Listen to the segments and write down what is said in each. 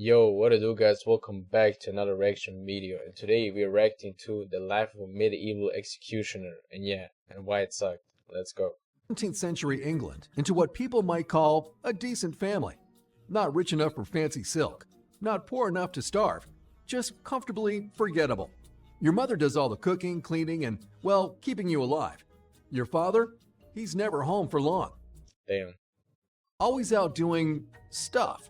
Yo, what to do guys? Welcome back to another reaction video, and today we're reacting to The Life of a Medieval Executioner, and why it sucked. Let's go. 17th century England into what people might call a decent family. Not rich enough for fancy silk, not poor enough to starve, just comfortably forgettable. Your mother does all the cooking, cleaning, and, well, keeping you alive. Your father? He's never home for long. Damn. Always out doing stuff.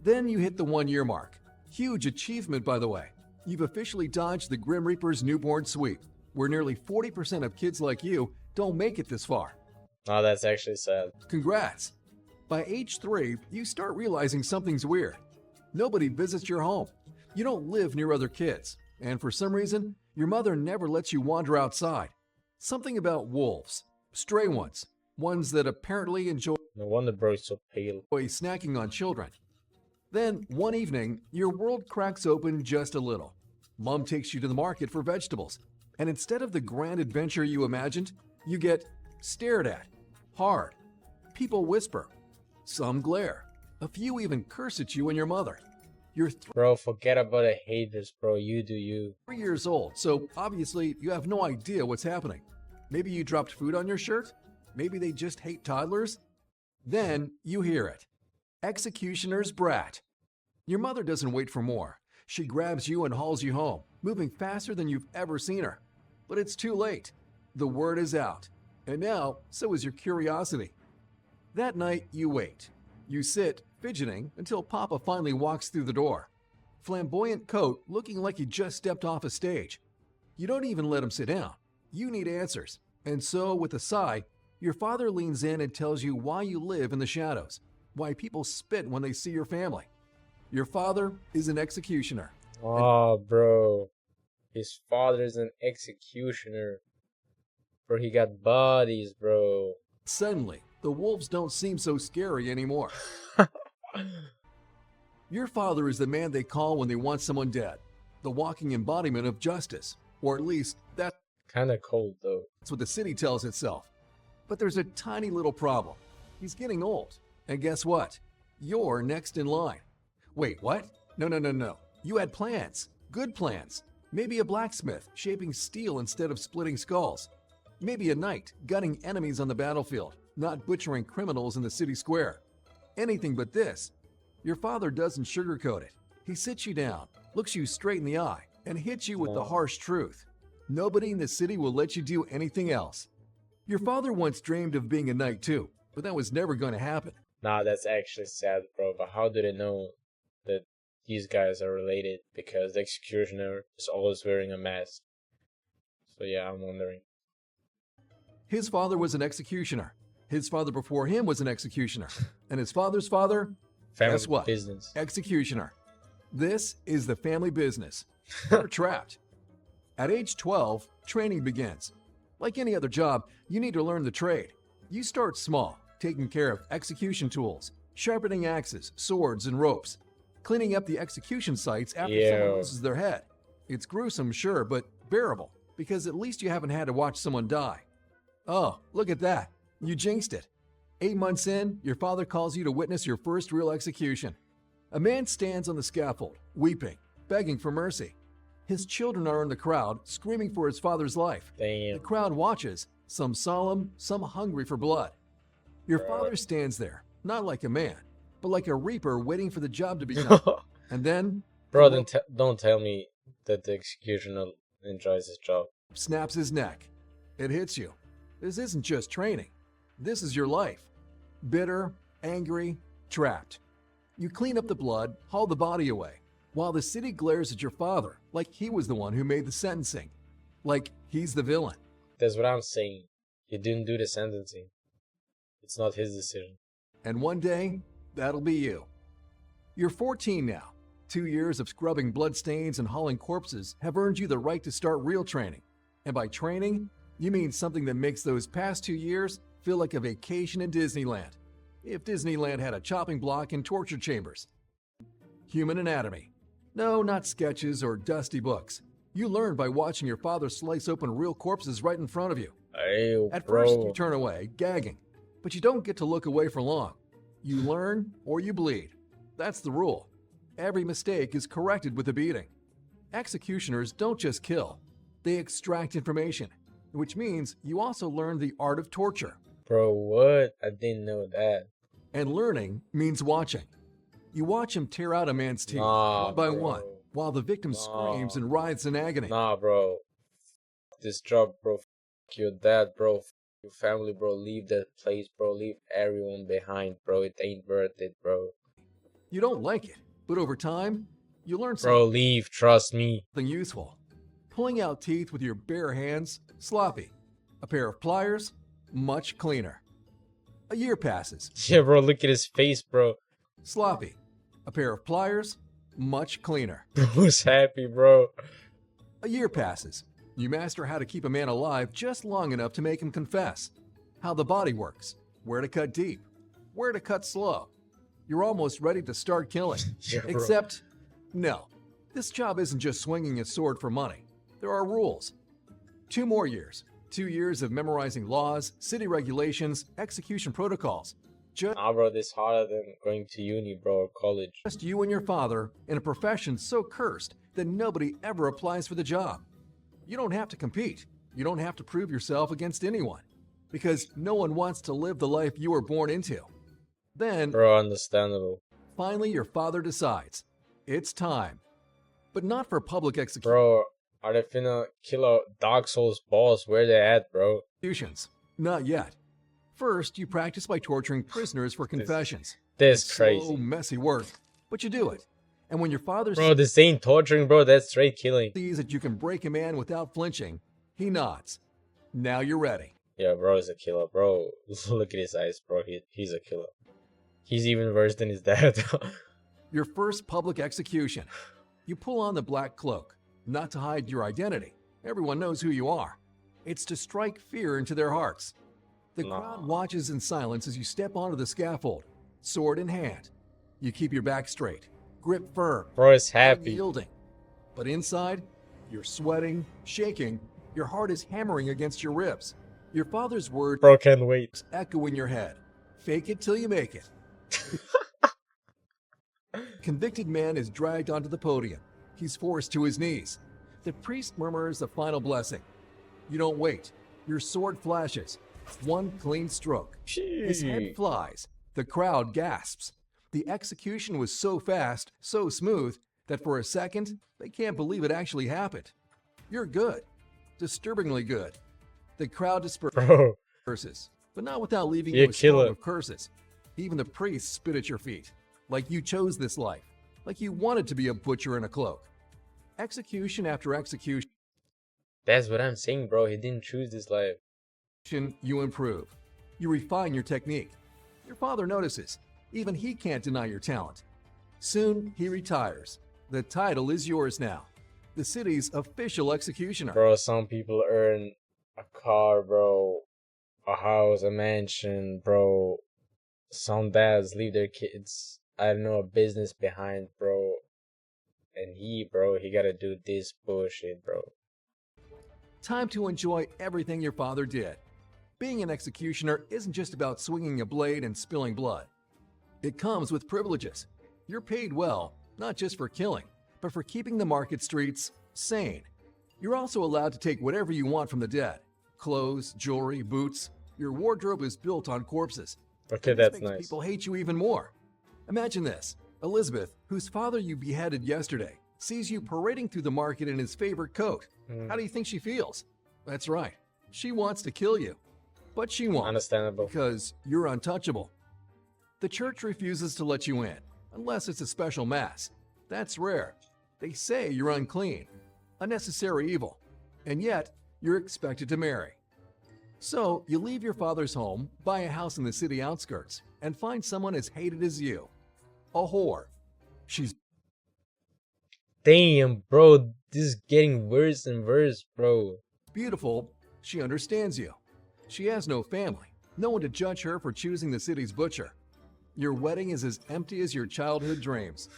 Then you hit the 1 year mark. Huge achievement, by the way. You've officially dodged the Grim Reaper's newborn sweep, where nearly 40% of kids like you don't make it this far. Oh, that's actually sad. Congrats! By age 3, you start realizing something's weird. Nobody visits your home. You don't live near other kids. And for some reason, your mother never lets you wander outside. Something about wolves. Stray ones. Ones that apparently enjoy No wonder bro is so pale. snacking on children. Then, one evening, your world cracks open just a little. Mom takes you to the market for vegetables. And instead of the grand adventure you imagined, you get stared at. Hard. People whisper. Some glare. A few even curse at you and your mother. You're Bro, forget about the haters, bro. You do you. 3 years old, so obviously you have no idea what's happening. Maybe you dropped food on your shirt? Maybe they just hate toddlers? Then you hear it. Executioner's brat. Your mother doesn't wait for more. She grabs you and hauls you home, moving faster than you've ever seen her. But it's too late. The word is out. And now, so is your curiosity. That night, you wait. You sit, fidgeting, until Papa finally walks through the door. Flamboyant coat, looking like he just stepped off a stage. You don't even let him sit down. You need answers. And so, with a sigh, your father leans in and tells you why you live in the shadows, why people spit when they see your family. Your father is an executioner. Oh, bro. His father's an executioner. Bro, he got bodies, bro. Suddenly, the wolves don't seem so scary anymore. Your father is the man they call when they want someone dead, the walking embodiment of justice, or at least that's Kinda cold, though. what the city tells itself. But there's a tiny little problem. He's getting old. And guess what? You're next in line. Wait, what? No. You had plans. Good plans. Maybe a blacksmith shaping steel instead of splitting skulls. Maybe a knight gunning enemies on the battlefield, not butchering criminals in the city square. Anything but this. Your father doesn't sugarcoat it. He sits you down, looks you straight in the eye, and hits you with the harsh truth. Nobody in the city will let you do anything else. Your father once dreamed of being a knight too, but that was never going to happen. Nah, that's actually sad, bro. But how do they know that these guys are related? Because the executioner is always wearing a mask. So yeah, I'm wondering. His father was an executioner. His father before him was an executioner. And his father's father? Family Guess what? business. Executioner. This is the family business. You're trapped. At age 12, training begins. Like any other job, you need to learn the trade. You start small, taking care of execution tools, sharpening axes, swords, and ropes, cleaning up the execution sites after someone loses their head. It's gruesome, sure, but bearable, because at least you haven't had to watch someone die. Oh, look at that. You jinxed it. 8 months in, your father calls you to witness your first real execution. A man stands on the scaffold, weeping, begging for mercy. His children are in the crowd, screaming for his father's life. The Damn. crowd watches, some solemn, some hungry for blood. Your father stands there, not like a man, but like a reaper waiting for the job to be done. And then, Bro, then don't tell me that the executioner enjoys his job. snaps his neck. It hits you. This isn't just training. This is your life. Bitter, angry, trapped. You clean up the blood, haul the body away, while the city glares at your father like he was the one who made the sentencing. Like he's the villain. That's what I'm saying. He didn't do the sentencing. It's not his decision. And one day, that'll be you. You're 14 now. 2 years of scrubbing bloodstains and hauling corpses have earned you the right to start real training. And by training, you mean something that makes those past 2 years feel like a vacation in Disneyland. If Disneyland had a chopping block and torture chambers. Human anatomy. No, not sketches or dusty books. You learn by watching your father slice open real corpses right in front of you. Hey, At bro. first, you turn away, gagging, but you don't get to look away for long. You learn or you bleed. That's the rule. Every mistake is corrected with a beating. Executioners don't just kill, they extract information, which means you also learn the art of torture. Bro, what? I didn't know that. And learning means watching. You watch him tear out a man's teeth Nah, one by bro. one, while the victim Nah. screams and writhes in agony. Nah, bro. This job, bro. F your dad, bro. F your family, bro. Leave that place, bro. Leave everyone behind, bro. It ain't worth it, bro. You don't like it, but over time, you learn Bro, leave. Trust me. something useful. Pulling out teeth with your bare hands, sloppy. A pair of pliers, much cleaner. A year passes, Yeah, bro. Look at his face, bro. sloppy. A pair of pliers, much cleaner. Bro's happy, bro. A year passes. You master how to keep a man alive just long enough to make him confess. How the body works, where to cut deep, where to cut slow. You're almost ready to start killing. Yeah, bro. Except, no. This job isn't just swinging a sword for money. There are rules. 2 more years. 2 years of memorizing laws, city regulations, execution protocols. Nah, bro. This harder than going to uni, bro, or college. Just you and your father in a profession so cursed that nobody ever applies for the job. You don't have to compete. You don't have to prove yourself against anyone. Because no one wants to live the life you were born into. Then, Bro, understandable. finally, your father decides. It's time. But not for public Bro, are they finna kill a Dark Souls boss? Where they at, bro? executions. Not yet. First, you practice by torturing prisoners for confessions. This It's crazy. so messy work, but you do it. And when your father Bro, this ain't torturing, bro. That's straight killing. sees that you can break a man without flinching, he nods. Now you're ready. Yeah, bro is a killer, bro. Look at his eyes, bro. He's a killer. He's even worse than his dad. Your first public execution. You pull on the black cloak, not to hide your identity. Everyone knows who you are. It's to strike fear into their hearts. The Nah. crowd watches in silence as you step onto the scaffold, sword in hand. You keep your back straight, grip firm, Bro is happy. unyielding. But inside, you're sweating, shaking, your heart is hammering against your ribs. Your father's words Bro can't wait. echo in your head. Fake it till you make it. Convicted man is dragged onto the podium. He's forced to his knees. The priest murmurs the final blessing. You don't wait. Your sword flashes. One clean stroke. His head flies. The crowd gasps. The execution was so fast, so smooth, that for a second, they can't believe it actually happened. You're good. Disturbingly good. The crowd disperses. Bro, Curses, but not without leaving You you a storm killer. of curses. Even the priests spit at your feet, like you chose this life, like you wanted to be a butcher in a cloak. Execution after execution, that's what I'm saying, bro. He didn't choose this life. you improve. You refine your technique. Your father notices. Even he can't deny your talent. Soon, he retires. The title is yours now. The city's official executioner. Bro, some people earn a car, bro, a house, a mansion, bro. Some dads leave their kids, I don't know, a business behind, bro. And bro, he gotta do this bullshit, bro. Time to enjoy everything your father did. Being an executioner isn't just about swinging a blade and spilling blood. It comes with privileges. You're paid well, not just for killing, but for keeping the market streets sane. You're also allowed to take whatever you want from the dead. Clothes, jewelry, boots. Your wardrobe is built on corpses. Okay, And this that's makes nice. people hate you even more. Imagine this. Elizabeth, whose father you beheaded yesterday, sees you parading through the market in his favorite coat. How do you think she feels? That's right. She wants to kill you. But she won't. Understandable. Because you're untouchable. The church refuses to let you in, unless it's a special mass. That's rare. They say you're unclean, a necessary evil, and yet you're expected to marry. So you leave your father's home, buy a house in the city outskirts, and find someone as hated as you. A whore. She's Damn, bro, this is getting worse and worse, bro. beautiful. She understands you. She has no family, no one to judge her for choosing the city's butcher. Your wedding is as empty as your childhood dreams.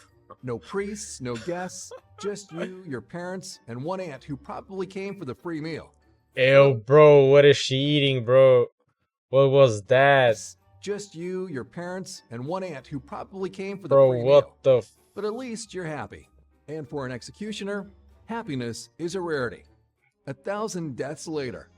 No priests, no guests, just you, your parents, and one aunt who probably came for the free meal. Ew, bro, what is she eating, bro? What was that? Just you, your parents, and one aunt who probably came for the Bro, free what meal. the but at least you're happy. And for an executioner, happiness is a rarity. 1,000 deaths later,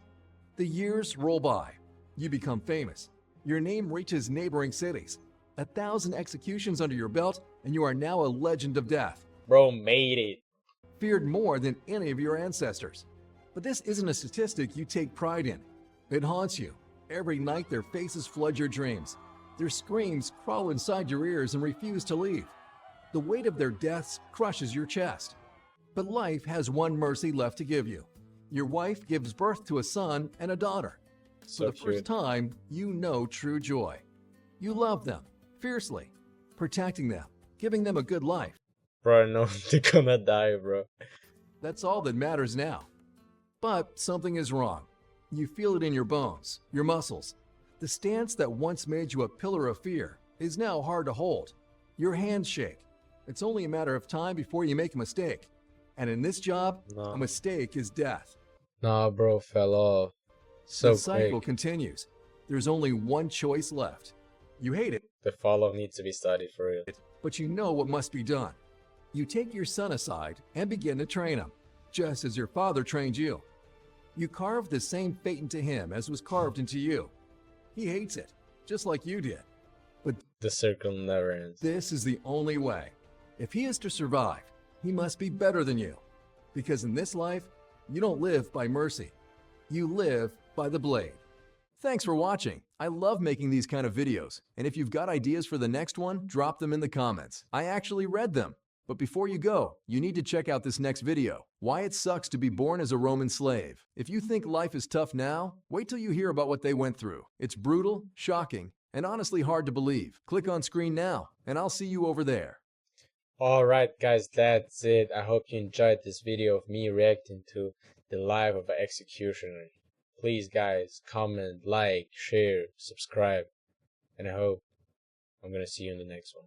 the years roll by. You become famous. Your name reaches neighboring cities. 1,000 executions under your belt, and you are now a legend of death. Bro made it. Feared more than any of your ancestors. But this isn't a statistic you take pride in. It haunts you. Every night their faces flood your dreams. Their screams crawl inside your ears and refuse to leave. The weight of their deaths crushes your chest. But life has one mercy left to give you. Your wife gives birth to a son and a daughter. So For the first time, you know true joy. You love them fiercely, protecting them, giving them a good life. Bro, I know they're gonna die, bro. That's all that matters now. But something is wrong. You feel it in your bones, your muscles. The stance that once made you a pillar of fear is now hard to hold. Your hands shake. It's only a matter of time before you make a mistake. And in this job, a mistake is death. Nah, bro, fell off. So The cycle quick. continues. There's only one choice left. You hate it, The follow needs to be studied for real. but you know what must be done. You take your son aside and begin to train him, just as your father trained you. You carve the same fate into him as was carved into you. He hates it, just like you did. But The circle never ends. this is the only way. If he is to survive, he must be better than you. Because in this life, you don't live by mercy. You live by the blade. Thanks for watching. I love making these kind of videos. And if you've got ideas for the next one, drop them in the comments. I actually read them. But before you go, you need to check out this next video, Why It Sucks to Be Born as a Roman Slave. If you think life is tough now, wait till you hear about what they went through. It's brutal, shocking, and honestly hard to believe. Click on screen now, and I'll see you over there. Alright guys, that's it. I hope you enjoyed this video of me reacting to the life of an executioner. Please guys, comment, like, share, subscribe, and I hope I'm gonna see you in the next one.